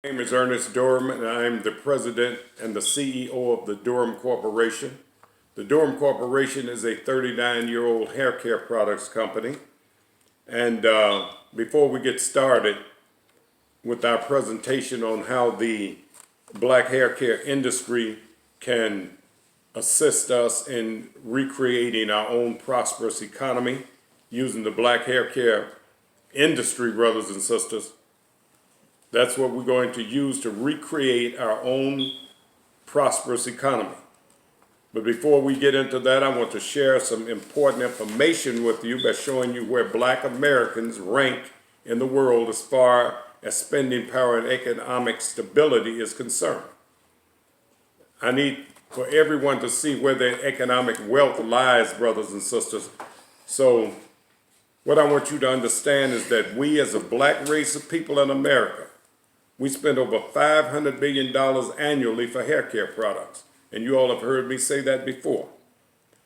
My name is Ernest Durham, and I'm the president and the CEO of the Durham Corporation. The Durham Corporation is a 39-year-old hair care products company. And before we get started with our presentation on how the black hair care industry can assist us in recreating our own prosperous economy using the black hair care industry, brothers and sisters, that's what we're going to use to recreate our own prosperous economy. But before we get into that, I want to share some important information with you by showing you where black Americans rank in the world as far as spending power and economic stability is concerned. I need for everyone to see where their economic wealth lies, brothers and sisters. So what I want you to understand is that we as a black race of people in America, we spend over $500 billion annually for hair care products. And you all have heard me say that before.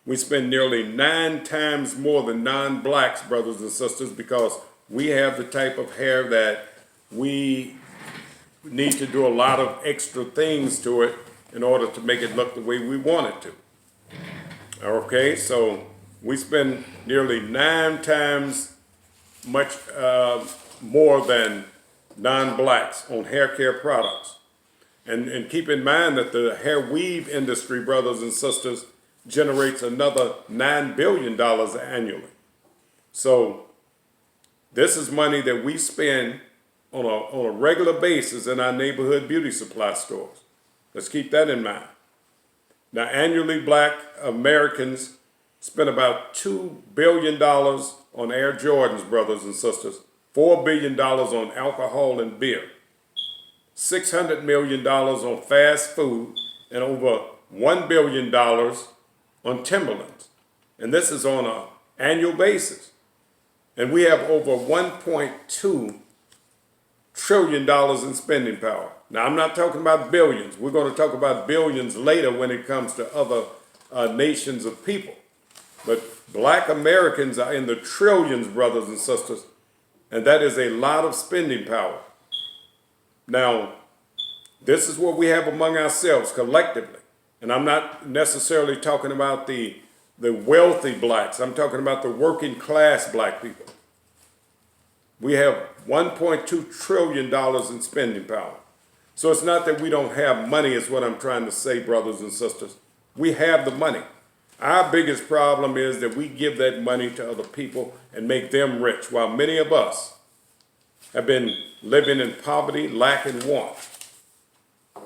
We spend nearly 9 times more than non-blacks, brothers and sisters, because we have the type of hair that we need to do a lot of extra things to it in order to make it look the way we want it to. Okay, so we spend nearly 9 times much more than non-blacks on hair care products. And keep in mind that the hair weave industry, brothers and sisters, generates another $9 billion annually. So this is money that we spend on a regular basis in our neighborhood beauty supply stores. Let's keep that in mind. Now, annually, black Americans spend about $2 billion on Air Jordans, brothers and sisters, $4 billion on alcohol and beer, $600 million on fast food, and over $1 billion on Timberlands. And this is on an annual basis. And we have over $1.2 trillion in spending power. Now, I'm not talking about billions. We're going to talk about billions later when it comes to other nations of people. But black Americans are in the trillions, brothers and sisters. And that is a lot of spending power. Now, this is what we have among ourselves collectively. And I'm not necessarily talking about the wealthy blacks. I'm talking about the working class black people. We have $1.2 trillion in spending power. So it's not that we don't have money, is what I'm trying to say, brothers and sisters. We have the money. Our biggest problem is that we give that money to other people and make them rich, while many of us have been living in poverty, lack, and want,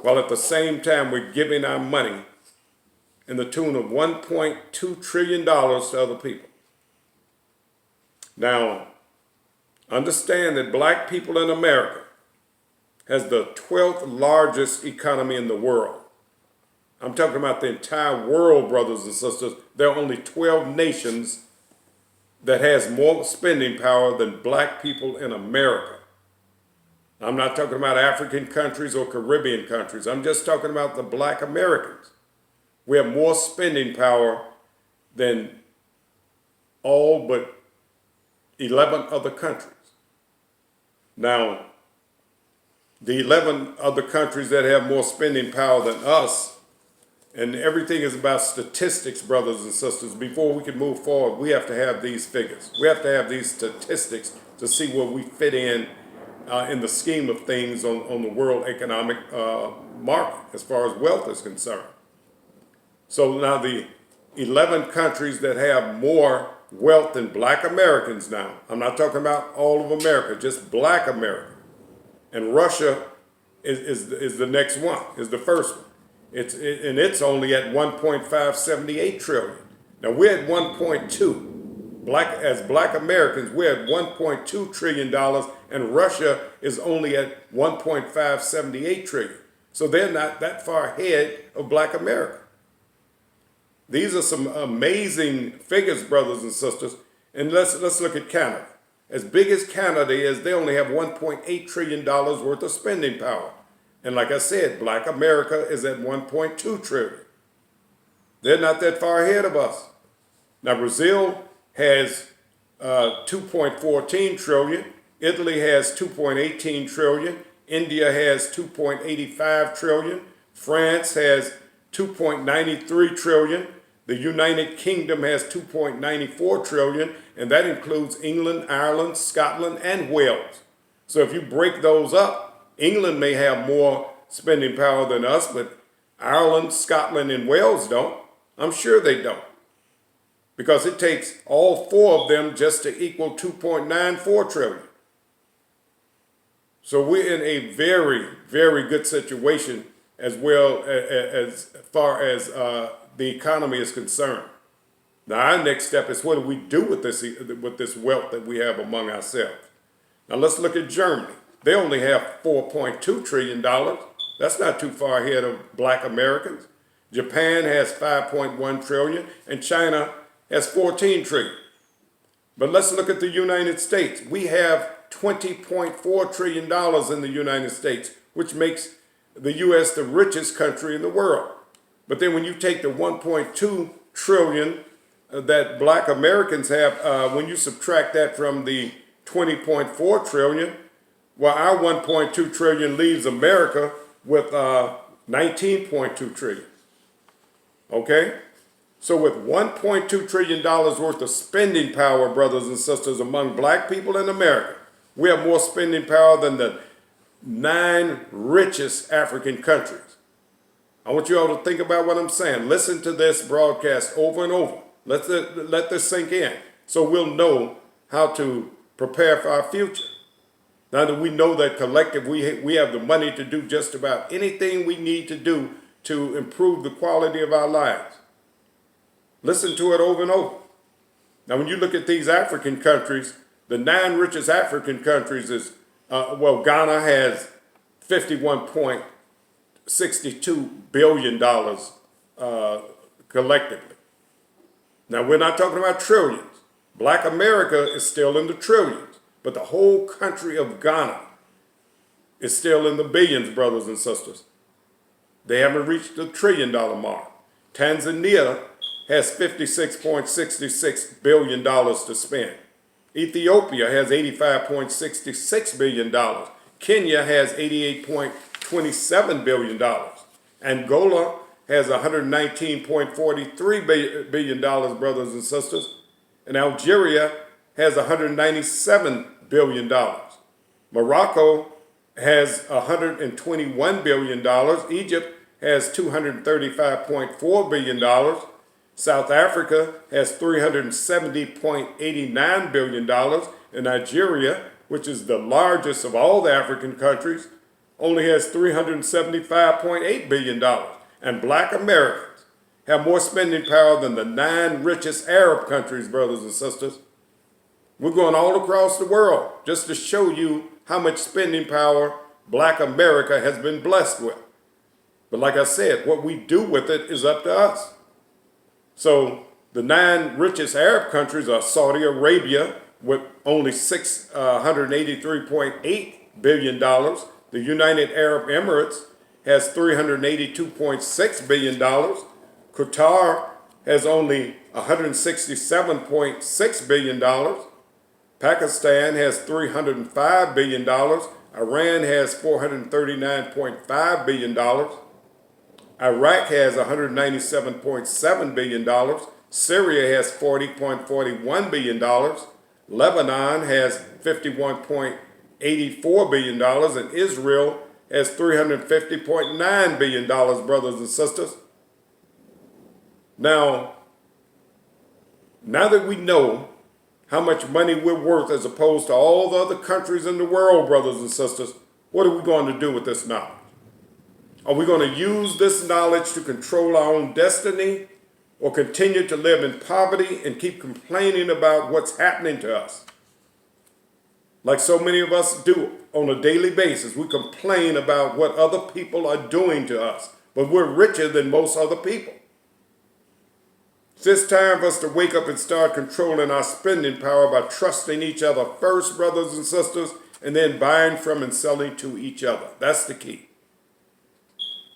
while at the same time we're giving our money in the tune of $1.2 trillion to other people. Now, understand that black people in America has the 12th largest economy in the world. I'm talking about the entire world, brothers and sisters. There are only 12 nations that has more spending power than black people in America. I'm not talking about African countries or Caribbean countries. I'm just talking about the black Americans. We have more spending power than all but 11 other countries. Now, the 11 other countries that have more spending power than us, and everything is about statistics, brothers and sisters. Before we can move forward, we have to have these figures. We have to have these statistics to see where we fit in the scheme of things on the world economic market as far as wealth is concerned. So now the 11 countries that have more wealth than black Americans now, I'm not talking about all of America, just black America. And Russia is the next one, is the first one. It's only at 1.578 trillion. Now we're at 1.2. As black Americans, we're at $1.2 trillion, and Russia is only at 1.578 trillion. So they're not that far ahead of black America. These are some amazing figures, brothers and sisters. And let's look at Canada. As big as Canada is, they only have $1.8 trillion worth of spending power. And like I said, black America is at 1.2 trillion. They're not that far ahead of us. Now, Brazil has 2.14 trillion. Italy has 2.18 trillion. India has 2.85 trillion. France has 2.93 trillion. The United Kingdom has 2.94 trillion, and that includes England, Ireland, Scotland, and Wales. So if you break those up, England may have more spending power than us, but Ireland, Scotland, and Wales don't. I'm sure they don't. Because it takes all four of them just to equal 2.94 trillion. So we're in a very, very good situation as well as far as the economy is concerned. Now our next step is what do we do with this wealth that we have among ourselves? Now let's look at Germany. They only have $4.2 trillion. That's not too far ahead of black Americans. Japan has 5.1 trillion and China has 14 trillion. But let's look at the United States. We have $20.4 trillion in the United States, which makes the U.S. the richest country in the world. But then when you take the 1.2 trillion that black Americans have, when you subtract that from the 20.4 trillion, well, our 1.2 trillion leaves America with 19.2 trillion. Okay? So with $1.2 trillion worth of spending power, brothers and sisters, among black people in America, we have more spending power than the 9 richest African countries. I want you all to think about what I'm saying. Listen to this broadcast over and over. Let this sink in so we'll know how to prepare for our future. Now that we know that collective, we have the money to do just about anything we need to do to improve the quality of our lives. Listen to it over and over. Now, when you look at these African countries, the 9 richest African countries is, Ghana has $51.62 billion collectively. Now, we're not talking about trillions. Black America is still in the trillions, but the whole country of Ghana is still in the billions, brothers and sisters. They haven't reached the $1 trillion mark. Tanzania has $56.66 billion to spend. Ethiopia has $85.66 billion. Kenya has $88.27 billion. Angola has $119.43 billion, brothers and sisters. And Algeria has $197 billion. Morocco has $121 billion. Egypt has $235.4 billion. South Africa has $370.89 billion, and Nigeria, which is the largest of all the African countries, only has $375.8 billion. And black Americans have more spending power than the 9 richest Arab countries, brothers and sisters. We're going all across the world just to show you how much spending power black America has been blessed with. But like I said, what we do with it is up to us. So the 9 richest Arab countries are Saudi Arabia with only $683.8 billion. The United Arab Emirates has $382.6 billion. Qatar has only $167.6 billion. Pakistan has $305 billion. Iran has $439.5 billion. Iraq has $197.7 billion. Syria has $40.41 billion. Lebanon has $51.84 billion. And Israel has $350.9 billion, brothers and sisters. Now that we know how much money we're worth as opposed to all the other countries in the world, brothers and sisters, what are we going to do with this knowledge? Are we going to use this knowledge to control our own destiny or continue to live in poverty and keep complaining about what's happening to us? Like so many of us do on a daily basis, we complain about what other people are doing to us, but we're richer than most other people. It's time for us to wake up and start controlling our spending power by trusting each other first, brothers and sisters, and then buying from and selling to each other. That's the key.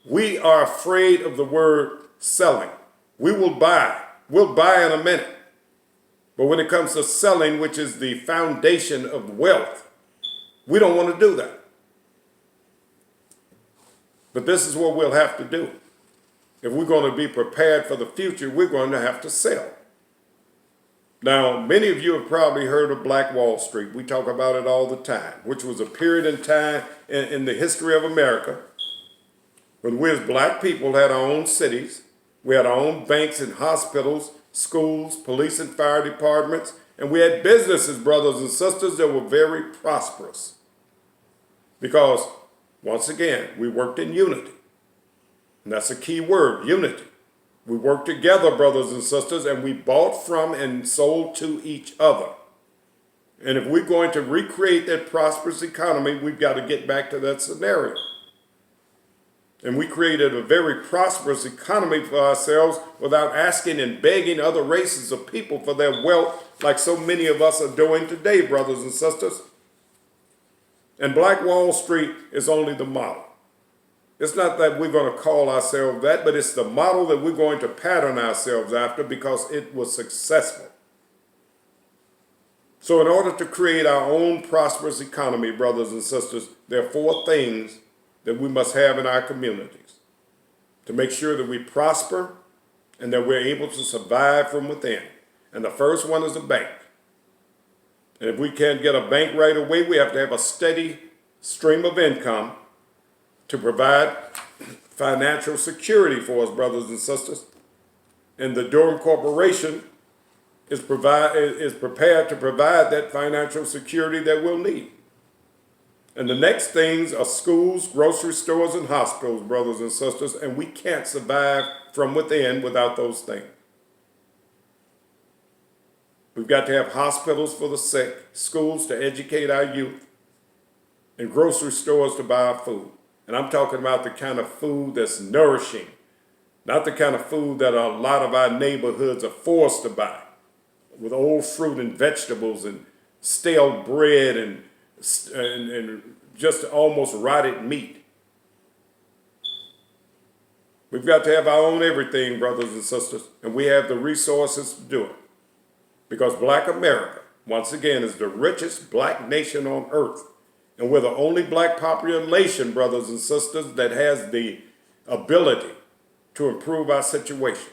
We are afraid of the word selling. We will buy. We'll buy in a minute. But when it comes to selling, which is the foundation of wealth, we don't want to do that. But this is what we'll have to do. If we're going to be prepared for the future, we're going to have to sell. Now, many of you have probably heard of Black Wall Street. We talk about it all the time, which was a period in time in the history of America when we as black people had our own cities. We had our own banks and hospitals, schools, police and fire departments, and we had businesses, brothers and sisters, that were very prosperous. Because, once again, we worked in unity. And that's a key word, unity. We worked together, brothers and sisters, and we bought from and sold to each other. And if we're going to recreate that prosperous economy, we've got to get back to that scenario. And we created a very prosperous economy for ourselves without asking and begging other races of people for their wealth like so many of us are doing today, brothers and sisters. And Black Wall Street is only the model. It's not that we're going to call ourselves that, but it's the model that we're going to pattern ourselves after because it was successful. So in order to create our own prosperous economy, brothers and sisters, there are 4 things that we must have in our communities to make sure that we prosper and that we're able to survive from within. And the first one is a bank. And if we can't get a bank right away, we have to have a steady stream of income to provide financial security for us, brothers and sisters. And the Durham Corporation is prepared to provide that financial security that we'll need. And the next things are schools, grocery stores, and hospitals, brothers and sisters, and we can't survive from within without those things. We've got to have hospitals for the sick, schools to educate our youth, and grocery stores to buy our food. And I'm talking about the kind of food that's nourishing, not the kind of food that a lot of our neighborhoods are forced to buy, with old fruit and vegetables and stale bread and just almost rotted meat. We've got to have our own everything, brothers and sisters, and we have the resources to do it. Because Black America, once again, is the richest black nation on earth. And we're the only black population, brothers and sisters, that has the ability to improve our situation.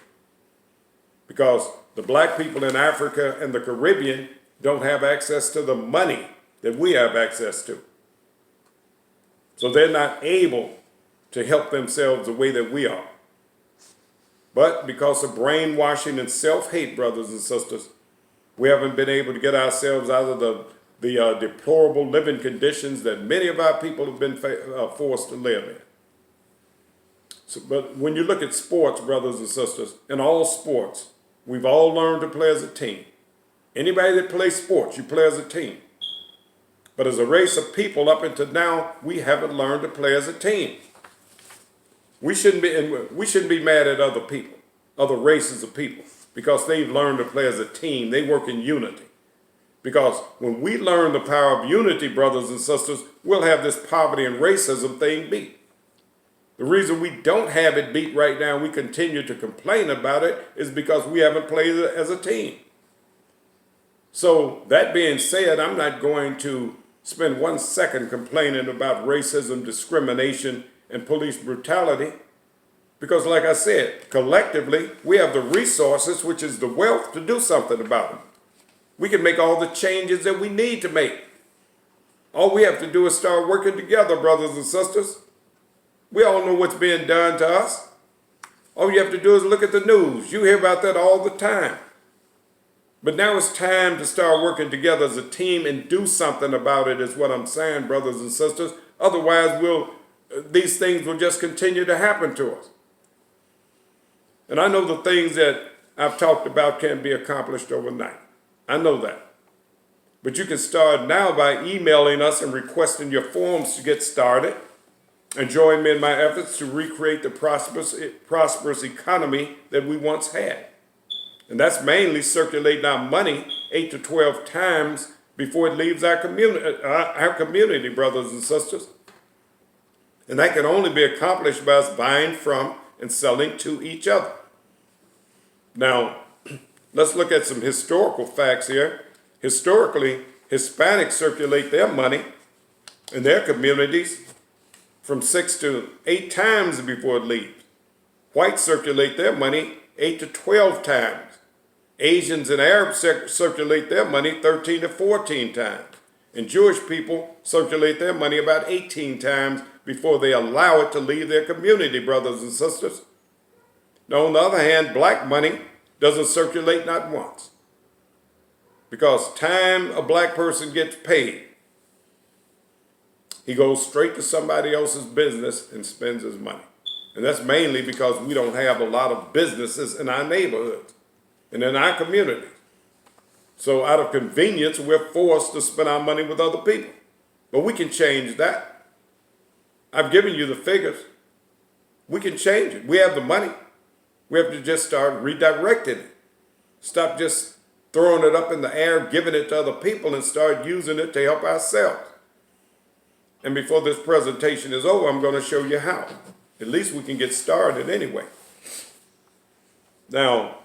Because the black people in Africa and the Caribbean don't have access to the money that we have access to. So they're not able to help themselves the way that we are. But because of brainwashing and self-hate, brothers and sisters, we haven't been able to get ourselves out of the deplorable living conditions that many of our people have been forced to live in. So, but when you look at sports, brothers and sisters, in all sports, we've all learned to play as a team. Anybody that plays sports, you play as a team. But as a race of people up until now, we haven't learned to play as a team. We shouldn't be mad at other people, other races of people, because they've learned to play as a team. They work in unity. Because when we learn the power of unity, brothers and sisters, we'll have this poverty and racism thing beat. The reason we don't have it beat right now, we continue to complain about it, is because we haven't played it as a team. So that being said, I'm not going to spend 1 second complaining about racism, discrimination, and police brutality. Because like I said, collectively, we have the resources, which is the wealth, to do something about them. We can make all the changes that we need to make. All we have to do is start working together, brothers and sisters. We all know what's being done to us. All you have to do is look at the news. You hear about that all the time. But now it's time to start working together as a team and do something about it, is what I'm saying, brothers and sisters. Otherwise, these things will just continue to happen to us. And I know the things that I've talked about can't be accomplished overnight. I know that. But you can start now by emailing us and requesting your forms to get started, and join me in my efforts to recreate the prosperous economy that we once had. And that's mainly circulating our money 8 to 12 times before it leaves our community, brothers and sisters. And that can only be accomplished by us buying from and selling to each other. Now, let's look at some historical facts here. Historically, Hispanics circulate their money in their communities from 6 to 8 times before it leaves. Whites circulate their money 8 to 12 times. Asians and Arabs circulate their money 13 to 14 times. And Jewish people circulate their money about 18 times before they allow it to leave their community, brothers and sisters. Now, on the other hand, black money doesn't circulate not once. Because time a black person gets paid, he goes straight to somebody else's business and spends his money. And that's mainly because we don't have a lot of businesses in our neighborhoods and in our community. So out of convenience, we're forced to spend our money with other people. But we can change that. I've given you the figures. We can change it. We have the money. We have to just start redirecting it. Stop just throwing it up in the air, giving it to other people, and start using it to help ourselves. And before this presentation is over, I'm going to show you how. At least we can get started anyway. Now,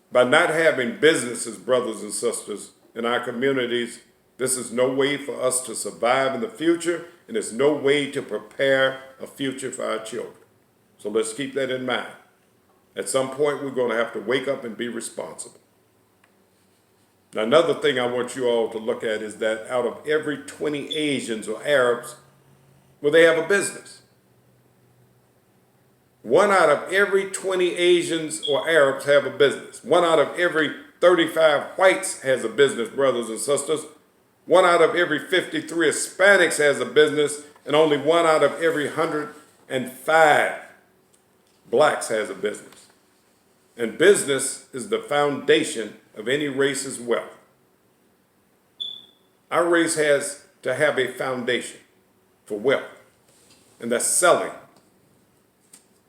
by not having businesses, brothers and sisters, in our communities, this is no way for us to survive in the future, and it's no way to prepare a future for our children. So let's keep that in mind. At some point, we're going to have to wake up and be responsible. Now, another thing I want you all to look at is that out of every 20 Asians or Arabs, well, they have a business. 1 out of every 20 Asians or Arabs have a business. 1 out of every 35 whites has a business, brothers and sisters. 1 out of every 53 Hispanics has a business, and only 1 out of every 105 blacks has a business. And business is the foundation of any race's wealth. Our race has to have a foundation for wealth, and that's selling.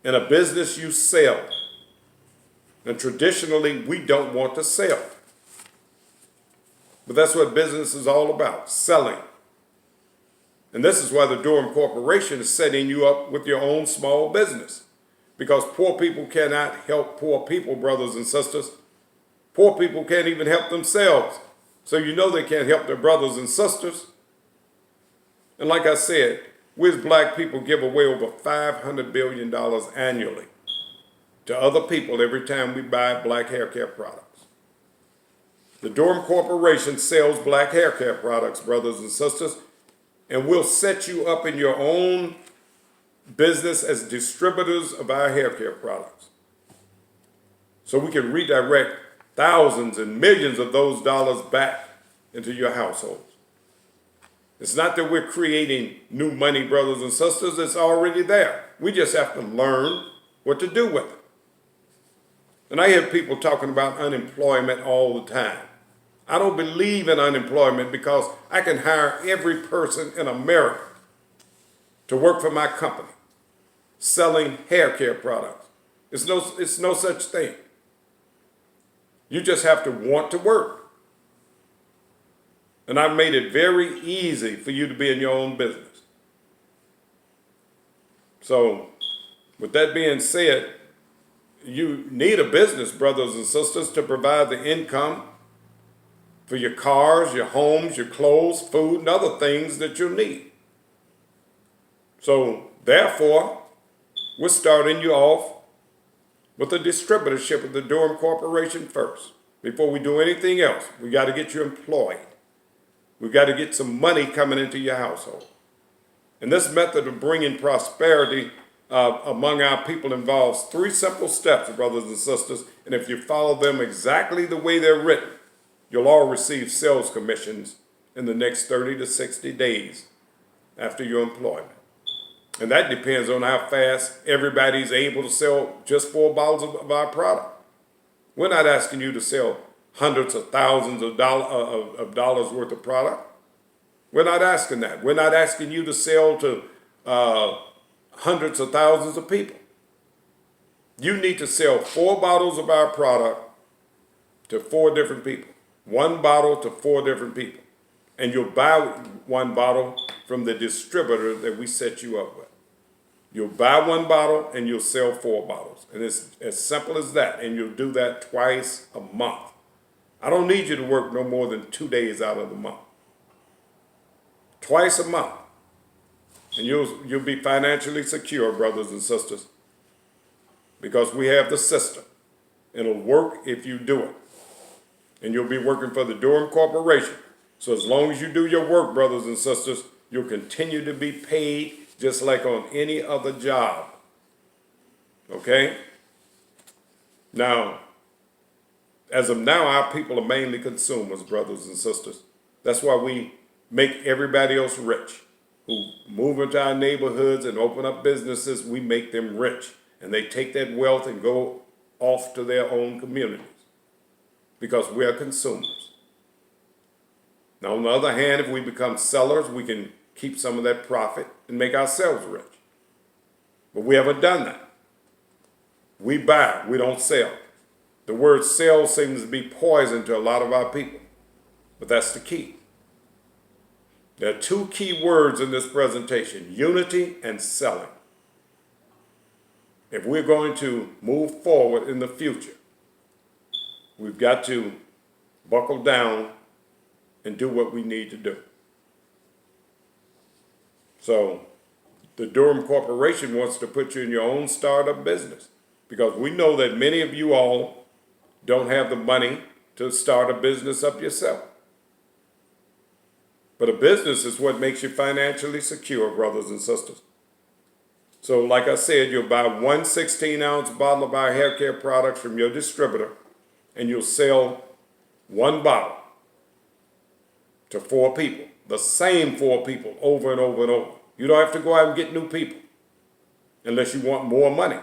In a business, you sell. And traditionally, we don't want to sell. But that's what business is all about, selling. And this is why the Durham Corporation is setting you up with your own small business. Because poor people cannot help poor people, brothers and sisters. Poor people can't even help themselves. So you know they can't help their brothers and sisters. And like I said, we as black people give away over $500 billion annually to other people every time we buy black hair care products. The Durham Corporation sells black hair care products, brothers and sisters, and we'll set you up in your own business as distributors of our hair care products. So we can redirect thousands and millions of those dollars back into your households. It's not that we're creating new money, brothers and sisters. It's already there. We just have to learn what to do with it. And I hear people talking about unemployment all the time. I don't believe in unemployment because I can hire every person in America to work for my company selling hair care products. It's no such thing. You just have to want to work. And I've made it very easy for you to be in your own business. So, with that being said, you need a business, brothers and sisters, to provide the income for your cars, your homes, your clothes, food, and other things that you need. So, therefore, we're starting you off with the distributorship of the Durham Corporation first. Before we do anything else, we got to get you employed. We've got to get some money coming into your household. And this method of bringing prosperity among our people involves 3 simple steps, brothers and sisters. And if you follow them exactly the way they're written, you'll all receive sales commissions in the next 30 to 60 days after your employment. And that depends on how fast everybody's able to sell just 4 bottles of our product. We're not asking you to sell hundreds of thousands of dollars worth of product. We're not asking that. We're not asking you to sell to hundreds of thousands of people. You need to sell 4 bottles of our product to 4 different people. 1 bottle to 4 different people. And you'll buy 1 bottle from the distributor that we set you up with. You'll buy 1 bottle and you'll sell 4 bottles. And it's as simple as that. And you'll do that twice a month. I don't need you to work no more than 2 days out of the month. Twice a month. And you'll be financially secure, brothers and sisters, because we have the system. It'll work if you do it. And you'll be working for the Durham Corporation. So as long as you do your work, brothers and sisters, you'll continue to be paid just like on any other job. Okay? Now, as of now, our people are mainly consumers, brothers and sisters. That's why we make everybody else rich. Who move into our neighborhoods and open up businesses, we make them rich. And they take that wealth and go off to their own communities because we are consumers. Now, on the other hand, if we become sellers, we can keep some of that profit and make ourselves rich. But we haven't done that. We buy, we don't sell. The word sell seems to be poison to a lot of our people, but that's the key. There are two key words in this presentation: unity and selling. If we're going to move forward in the future, we've got to buckle down and do what we need to do. So the Durham Corporation wants to put you in your own startup business because we know that many of you all don't have the money to start a business up yourself. But a business is what makes you financially secure, brothers and sisters. So like I said, you'll buy one 16-ounce bottle of our hair care products from your distributor, and you'll sell one bottle to 4 people, the same 4 people over and over and over. You don't have to go out and get new people unless you want more money.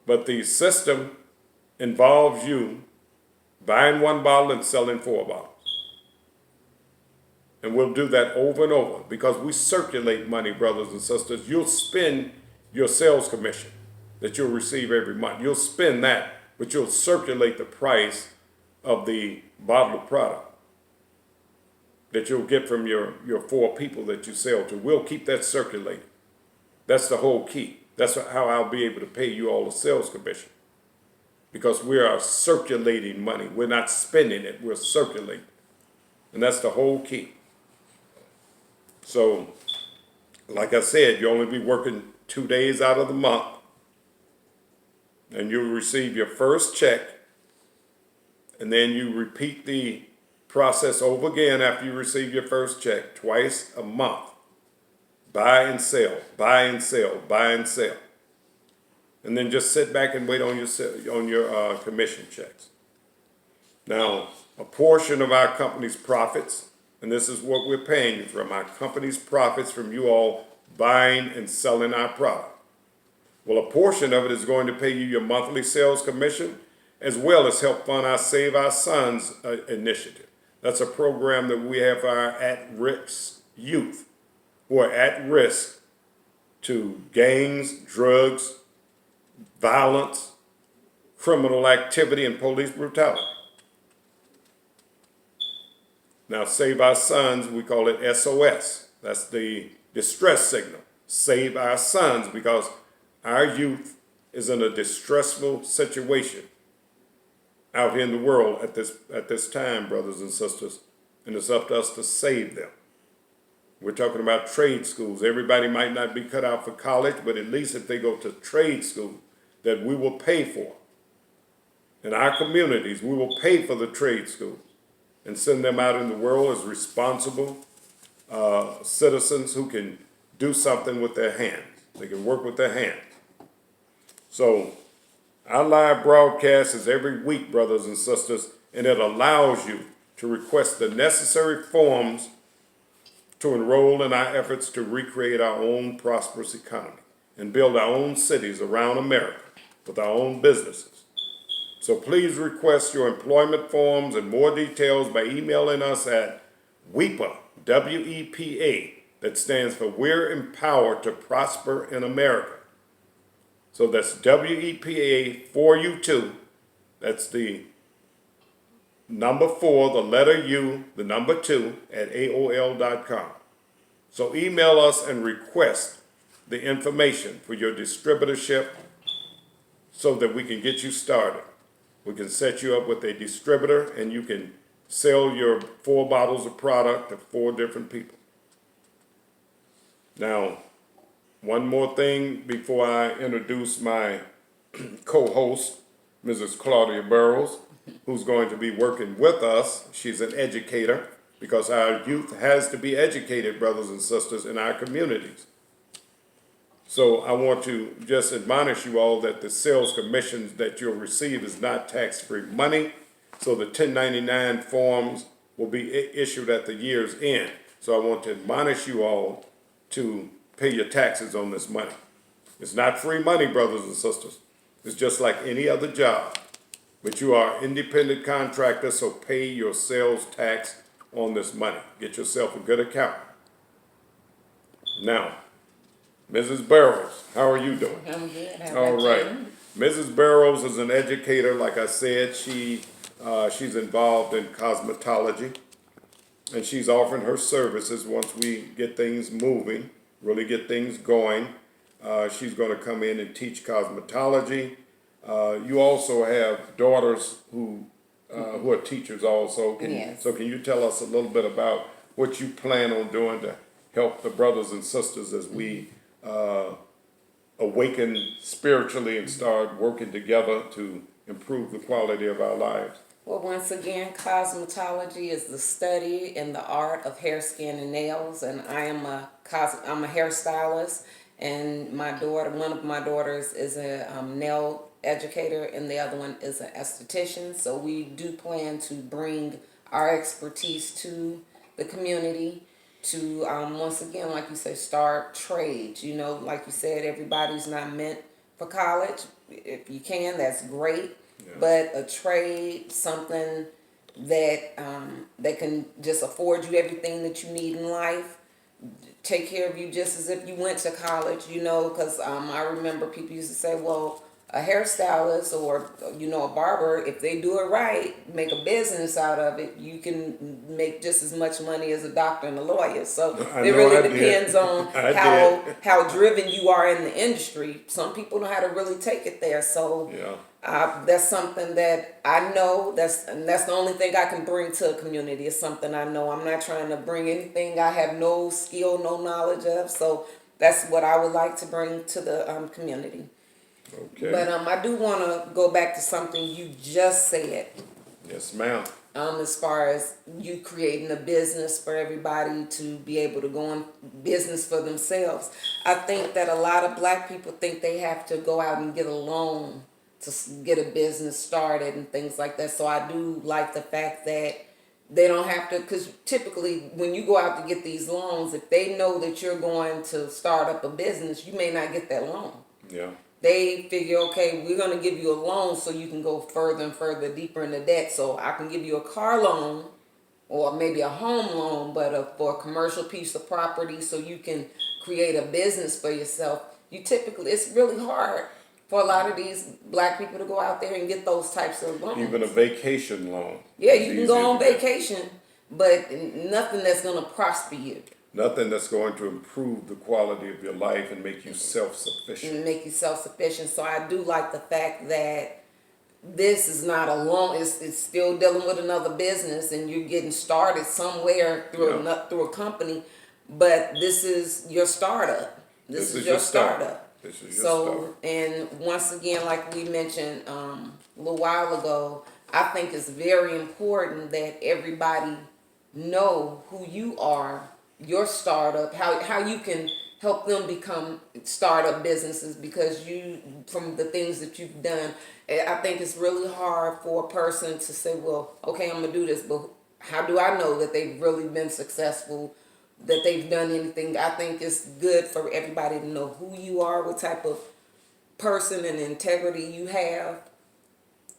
But the system involves you buying 1 bottle and selling 4 bottles. And we'll do that over and over because we circulate money, brothers and sisters. You'll spend your sales commission that you'll receive every month. You'll spend that, but you'll circulate the price of the bottled product that you'll get from your 4 people that you sell to. We'll keep that circulating. That's the whole key. That's how I'll be able to pay you all the sales commission, because we are circulating money. We're not spending it, we're circulating. And that's the whole key. So, like I said, you only be working 2 days out of the month, and you'll receive your first check, and then you repeat the process over again after you receive your first check, twice a month. Buy and sell, buy and sell, buy and sell. And then just sit back and wait on your commission checks. Now, a portion of our company's profits, and this is what we're paying you from, our company's profits from you all buying and selling our product. Well, a portion of it is going to pay you your monthly sales commission, as well as help fund our Save Our Sons initiative. That's a program that we have for our at-risk youth who are at risk to gangs, drugs, violence, criminal activity, and police brutality. Now, Save Our Sons, we call it SOS. That's the distress signal. Save our sons, because our youth is in a distressful situation out in the world at this time, brothers and sisters, and it's up to us to save them. We're talking about trade schools. Everybody might not be cut out for college, but at least if they go to trade school, that we will pay for. In our communities, we will pay for the trade schools and send them out in the world as responsible citizens who can do something with their hands. They can work with their hands. So our live broadcast is every week, brothers and sisters, and it allows you to request the necessary forms to enroll in our efforts to recreate our own prosperous economy and build our own cities around America with our own businesses. So please request your employment forms and more details by emailing us at WEPA, W-E-P-A, that stands for We're Empowered to Prosper in America. So that's WEPA 4U2. That's the number 4, the letter U, the number 2 at AOL.com. So email us and request the information for your distributorship so that we can get you started. We can set you up with a distributor and you can sell your 4 bottles of product to 4 different people. Now, one more thing before I introduce my co-host, Mrs. Claudia Burrows, who's going to be working with us. She's an educator because our youth has to be educated, brothers and sisters, in our communities. So I want to just admonish you all that the sales commissions that you'll receive is not tax-free money. So the 1099 forms will be issued at the year's end. So I want to admonish you all to pay your taxes on this money. It's not free money, brothers and sisters. It's just like any other job. But you are independent contractors, so pay your sales tax on this money. Get yourself a good accountant. Now, Mrs. Burrows, how are you doing? I'm good. How All about right. you? Mrs. Burrows is an educator. Like I said, she's involved in cosmetology, and she's offering her services once we get things moving, really get things going. She's going to come in and teach cosmetology. You also have daughters who are teachers also. Yes. So can you tell us a little bit about what you plan on doing to help the brothers and sisters as we awaken spiritually and start working together to improve the quality of our lives? Well, once again, cosmetology is the study and the art of hair, skin, and nails, and I'm a hairstylist, and one of my daughters is a nail educator, and the other one is an esthetician. So we do plan to bring our expertise to the community to once again, like you say, start trades. You know, like you said, everybody's not meant for college. If you can, that's great. Yeah. But a trade, something that can just afford you everything that you need in life, take care of you just as if you went to college, you know, because I remember people used to say, well, a hairstylist or, you know, a barber, if they do it right, make a business out of it, you can make just as much money as a doctor and a lawyer. So it really depends on how driven you are in the industry. Some people know how to really take it there. So Yeah. that's something that I know. That's the only thing I can bring to a community. Is something I know. I'm not trying to bring anything I have no skill, no knowledge of. So that's what I would like to bring to the community. Okay. But I do want to go back to something you just said. Yes, ma'am. As far as you creating a business for everybody to be able to go on business for themselves. I think that a lot of black people think they have to go out and get a loan to get a business started and things like that. So I do like the fact that they don't have to, because typically when you go out to get these loans, if they know that you're going to start up a business, you may not get that loan. Yeah. They figure, okay, we're going to give you a loan so you can go further and further deeper into debt. So I can give you a car loan or maybe a home loan, but for a commercial piece of property so you can create a business for yourself. It's really hard for a lot of these black people to go out there and get those types of loans. Even a vacation loan. Yeah, you can go on vacation, but nothing that's going to prosper you. Nothing that's going to improve the quality of your life and make you self-sufficient. So I do like the fact that this is not a loan. It's still dealing with another business, and you're getting started somewhere through a company. But this is your startup. This is your startup. This is your startup. And once again, like we mentioned a little while ago, I think it's very important that everybody know who you are, your startup, how you can help them become startup businesses, because from the things that you've done, I think it's really hard for a person to say, well, okay, I'm gonna do this, but how do I know that they've really been successful, that they've done anything? I think it's good for everybody to know who you are, what type of person and integrity you have,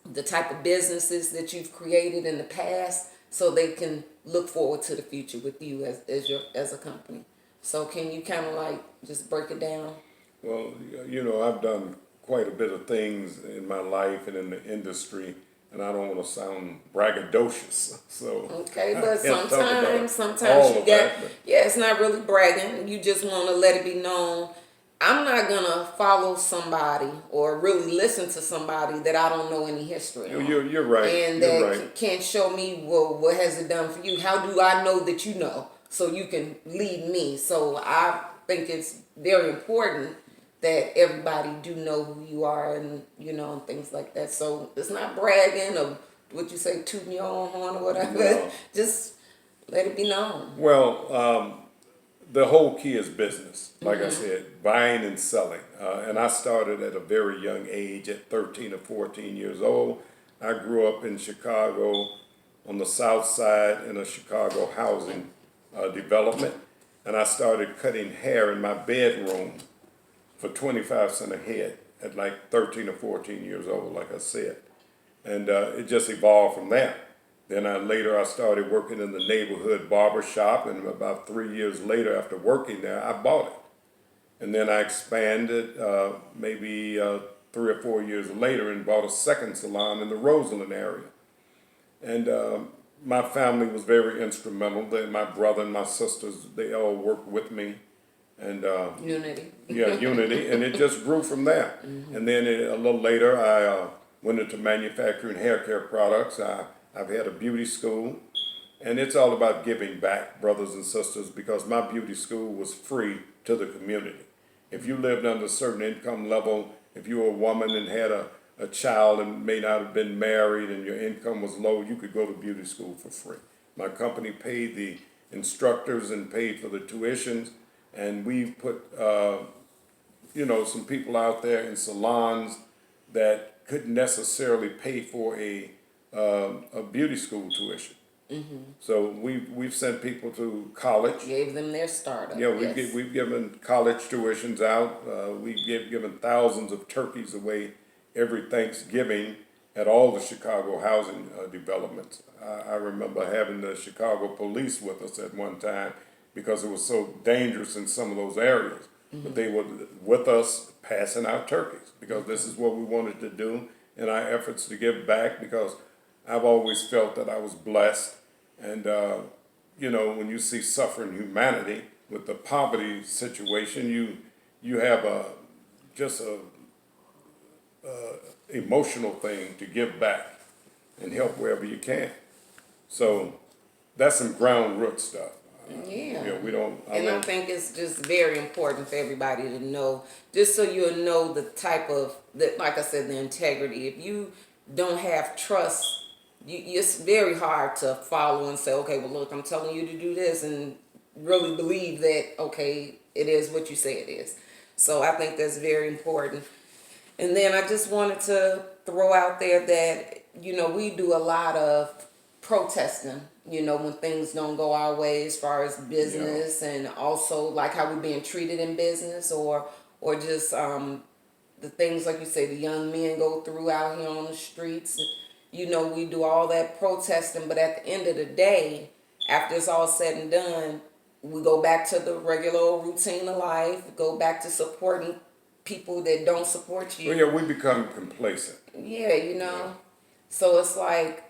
the type of businesses that you've created in the past, so they can look forward to the future with you as a company. So can you kind of like just break it down? Well, you know, I've done quite a bit of things in my life and in the industry, and I don't want to sound braggadocious. So okay, but sometimes you got it's not really bragging. You just want to let it be known. I'm not gonna follow somebody or really listen to somebody that I don't know any history on. You're right. And that can't show me, well, what has it done for you? How do I know that you know? So you can lead me. So I think it's very important that everybody do know who you are, and and things like that. So it's not bragging or what you say, tooting your own horn or whatever. No. Just let it be known. Well, the whole key is business. Like I said, buying and selling. And I started at a very young age, at 13 or 14 years old. I grew up in Chicago on the south side in a Chicago housing development. And I started cutting hair in my bedroom for 25 cents a head at like 13 or 14 years old, like I said. And it just evolved from there. Then later I started working in the neighborhood barber shop, and about 3 years later after working there, I bought it. And then I expanded maybe 3 or 4 years later and bought a second salon in the Roseland area. And my family was very instrumental. My brother and my sisters, they all worked with me. And Unity. yeah, unity, and it just grew from there. And then a little later, I went into manufacturing hair care products. I've had a beauty school, and it's all about giving back, brothers and sisters, because my beauty school was free to the community. If you lived under a certain income level, if you were a woman and had a child and may not have been married and your income was low, you could go to beauty school for free. My company paid the instructors and paid for the tuitions, and we've put some people out there in salons that couldn't necessarily pay for a beauty school tuition. So we've sent people to college. Gave them their startup. Yeah, Yes. we've given college tuitions out. We've given thousands of turkeys away every Thanksgiving at all the Chicago housing developments. I remember having the Chicago police with us at one time because it was so dangerous in some of those areas. But they were with us passing out turkeys because this is what we wanted to do in our efforts to give back, because I've always felt that I was blessed. And, when you see suffering humanity with the poverty situation, you have just a emotional thing to give back and help wherever you can. So that's some ground root stuff. Yeah. We don't. I think it's just very important for everybody to know, just so you'll know the type of, like I said, the integrity. If you don't have trust, it's very hard to follow and say, okay, well, look, I'm telling you to do this, and really believe that, okay, it is what you say it is. So I think that's very important. And then I just wanted to throw out there that, we do a lot of protesting, when things don't go our way as far as business, and also like how we're being treated in business, or just the things, like you say, the young men go through out here on the streets. We do all that protesting, but at the end of the day, after it's all said and done, we go back to the regular old routine of life, go back to supporting people that don't support you. Well, yeah, we become complacent. Yeah, So it's like,